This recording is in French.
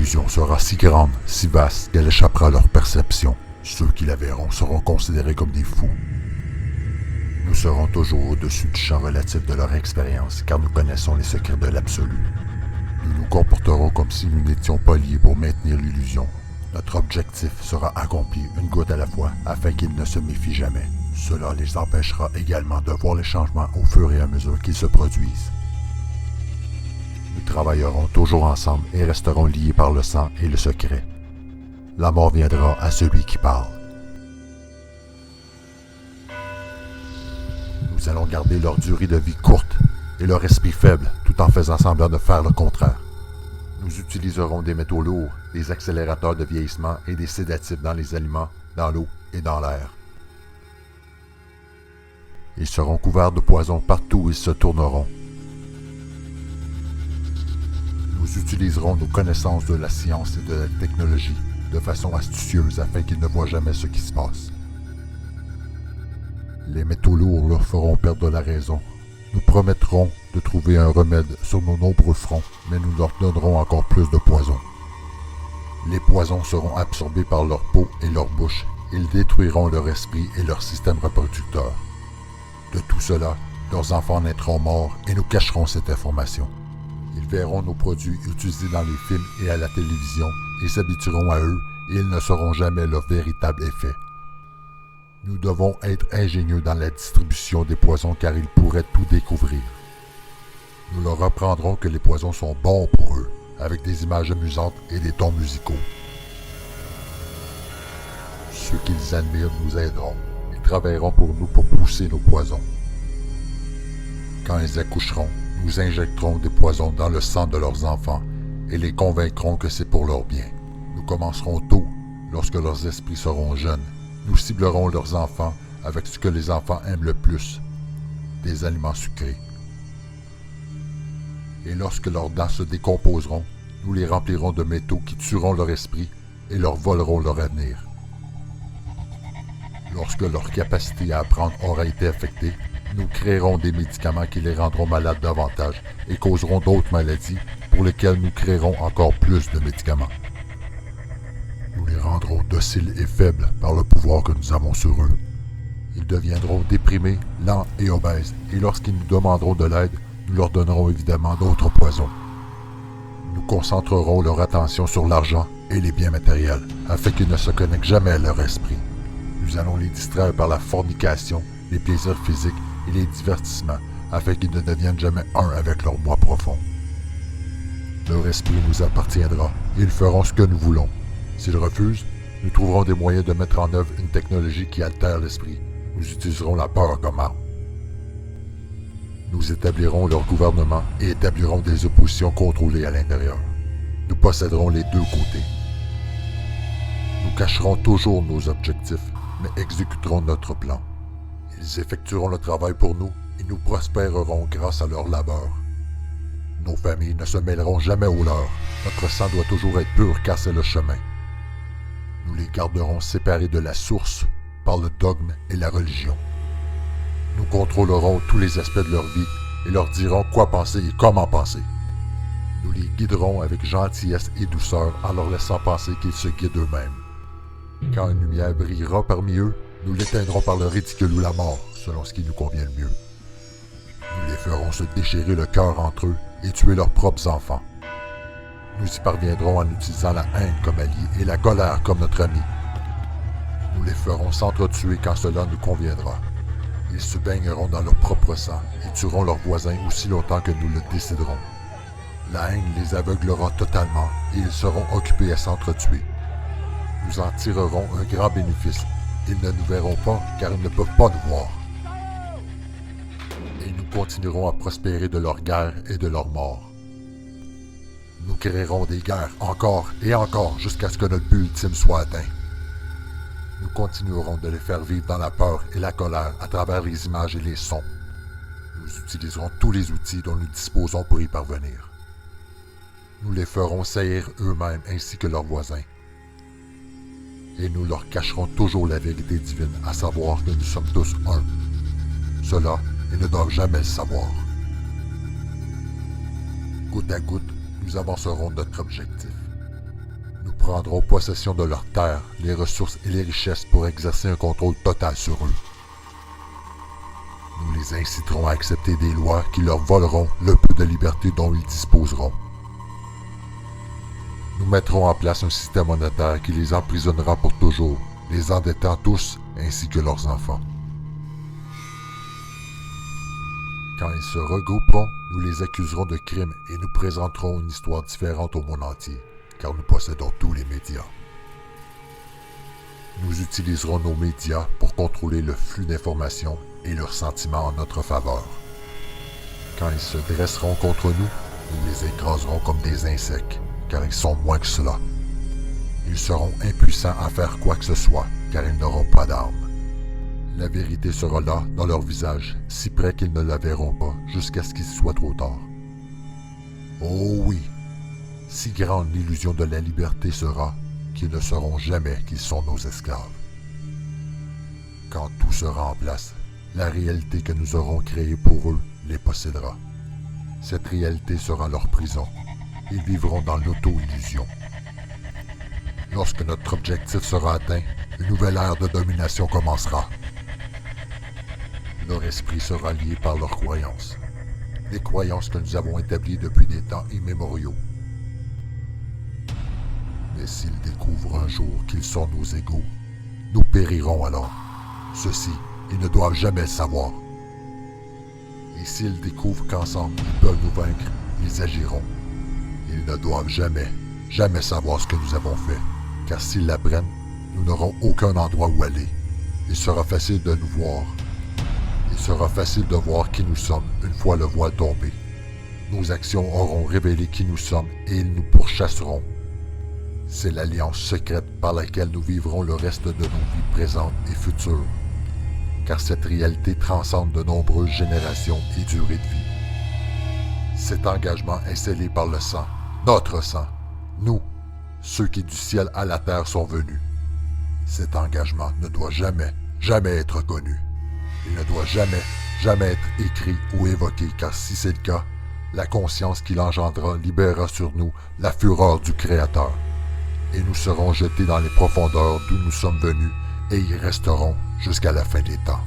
L'illusion sera si grande, si vaste, qu'elle échappera à leur perception. Ceux qui la verront seront considérés comme des fous. Nous serons toujours au-dessus du champ relatif de leur expérience, car nous connaissons les secrets de l'absolu. Nous nous comporterons comme si nous n'étions pas liés pour maintenir l'illusion. Notre objectif sera accompli une goutte à la fois, afin qu'ils ne se méfient jamais. Cela les empêchera également de voir les changements au fur et à mesure qu'ils se produisent. Nous travaillerons toujours ensemble et resterons liés par le sang et le secret. La mort viendra à celui qui parle. Nous allons garder leur durée de vie courte et leur esprit faible, tout en faisant semblant de faire le contraire. Nous utiliserons des métaux lourds, des accélérateurs de vieillissement et des sédatifs dans les aliments, dans l'eau et dans l'air. Ils seront couverts de poison partout où ils se tourneront. Nous utiliserons nos connaissances de la science et de la technologie de façon astucieuse afin qu'ils ne voient jamais ce qui se passe. Les métaux lourds leur feront perdre la raison. Nous promettrons de trouver un remède sur nos nombreux fronts, mais nous leur donnerons encore plus de poison. Les poisons seront absorbés par leur peau et leur bouche. Ils détruiront leur esprit et leur système reproducteur. De tout cela, leurs enfants naîtront morts et nous cacherons cette information. Ils verront nos produits utilisés dans les films et à la télévision et s'habitueront à eux et ils ne sauront jamais leur véritable effet. Nous devons être ingénieux dans la distribution des poisons car ils pourraient tout découvrir. Nous leur apprendrons que les poisons sont bons pour eux, avec des images amusantes et des tons musicaux. Ceux qu'ils admirent nous aideront. Ils travailleront pour nous pour pousser nos poisons. Quand ils accoucheront, nous injecterons des poisons dans le sang de leurs enfants et les convaincrons que c'est pour leur bien. Nous commencerons tôt, lorsque leurs esprits seront jeunes. Nous ciblerons leurs enfants avec ce que les enfants aiment le plus, des aliments sucrés. Et lorsque leurs dents se décomposeront, nous les remplirons de métaux qui tueront leur esprit et leur voleront leur avenir. Lorsque leur capacité à apprendre aura été affectée, nous créerons des médicaments qui les rendront malades davantage et causeront d'autres maladies pour lesquelles nous créerons encore plus de médicaments. Nous les rendrons dociles et faibles par le pouvoir que nous avons sur eux. Ils deviendront déprimés, lents et obèses, et lorsqu'ils nous demanderont de l'aide, nous leur donnerons évidemment d'autres poisons. Nous concentrerons leur attention sur l'argent et les biens matériels, afin qu'ils ne se connectent jamais à leur esprit. Nous allons les distraire par la fornication, les plaisirs physiques et les divertissements, afin qu'ils ne deviennent jamais un avec leur moi profond. Leur esprit nous appartiendra, et ils feront ce que nous voulons. S'ils refusent, nous trouverons des moyens de mettre en œuvre une technologie qui altère l'esprit. Nous utiliserons la peur comme arme. Nous établirons leur gouvernement et établirons des oppositions contrôlées à l'intérieur. Nous posséderons les deux côtés. Nous cacherons toujours nos objectifs, mais exécuterons notre plan. Ils effectueront le travail pour nous et nous prospérerons grâce à leur labeur. Nos familles ne se mêleront jamais aux leurs. Notre sang doit toujours être pur car c'est le chemin. Nous les garderons séparés de la source par le dogme et la religion. Nous contrôlerons tous les aspects de leur vie et leur dirons quoi penser et comment penser. Nous les guiderons avec gentillesse et douceur en leur laissant penser qu'ils se guident eux-mêmes. Quand une lumière brillera parmi eux, nous l'éteindrons par le ridicule ou la mort, selon ce qui nous convient le mieux. Nous les ferons se déchirer le cœur entre eux et tuer leurs propres enfants. Nous y parviendrons en utilisant la haine comme allié et la colère comme notre ami. Nous les ferons s'entretuer quand cela nous conviendra. Ils se baigneront dans leur propre sang et tueront leurs voisins aussi longtemps que nous le déciderons. La haine les aveuglera totalement et ils seront occupés à s'entretuer. Nous en tirerons un grand bénéfice. Ils ne nous verront pas car ils ne peuvent pas nous voir. Et nous continuerons à prospérer de leur guerre et de leur mort. Nous créerons des guerres encore et encore jusqu'à ce que notre but ultime soit atteint. Nous continuerons de les faire vivre dans la peur et la colère à travers les images et les sons. Nous utiliserons tous les outils dont nous disposons pour y parvenir. Nous les ferons saillir eux-mêmes ainsi que leurs voisins. Et nous leur cacherons toujours la vérité divine, à savoir que nous sommes tous un. Cela, ils ne doivent jamais le savoir. Goutte à goutte, nous avancerons notre objectif. prendrons possession de leurs terres, les ressources et les richesses pour exercer un contrôle total sur eux. Nous les inciterons à accepter des lois qui leur voleront le peu de liberté dont ils disposeront. Nous mettrons en place un système monétaire qui les emprisonnera pour toujours, les endettant tous ainsi que leurs enfants. Quand ils se regrouperont, nous les accuserons de crimes et nous présenterons une histoire différente au monde entier, car nous possédons tous les médias. Nous utiliserons nos médias pour contrôler le flux d'informations et leurs sentiments en notre faveur. Quand ils se dresseront contre nous, nous les écraserons comme des insectes, car ils sont moins que cela. Ils seront impuissants à faire quoi que ce soit, car ils n'auront pas d'armes. La vérité sera là, dans leur visage, si près qu'ils ne la verront pas, jusqu'à ce qu'il soit trop tard. Oh oui, si grande l'illusion de la liberté sera, qu'ils ne sauront jamais qu'ils sont nos esclaves. Quand tout sera en place, la réalité que nous aurons créée pour eux les possédera. Cette réalité sera leur prison. Ils vivront dans l'auto-illusion. Lorsque notre objectif sera atteint, une nouvelle ère de domination commencera. Leur esprit sera lié par leurs croyances. Les croyances que nous avons établies depuis des temps immémoriaux. Mais s'ils découvrent un jour qu'ils sont nos égaux, nous périrons alors. Ceci, ils ne doivent jamais le savoir. Et s'ils découvrent qu'ensemble ils peuvent nous vaincre, ils agiront. Ils ne doivent jamais, jamais savoir ce que nous avons fait, car s'ils l'apprennent, nous n'aurons aucun endroit où aller. Il sera facile de nous voir. Il sera facile de voir qui nous sommes une fois le voile tombé. Nos actions auront révélé qui nous sommes et ils nous pourchasseront. C'est l'alliance secrète par laquelle nous vivrons le reste de nos vies présentes et futures. Car cette réalité transcende de nombreuses générations et durées de vie. Cet engagement est scellé par le sang, notre sang, nous, ceux qui du ciel à la terre sont venus. Cet engagement ne doit jamais, jamais être connu. Il ne doit jamais, jamais être écrit ou évoqué, car si c'est le cas, la conscience qu'il engendra libérera sur nous la fureur du Créateur. Et nous serons jetés dans les profondeurs d'où nous sommes venus et y resterons jusqu'à la fin des temps.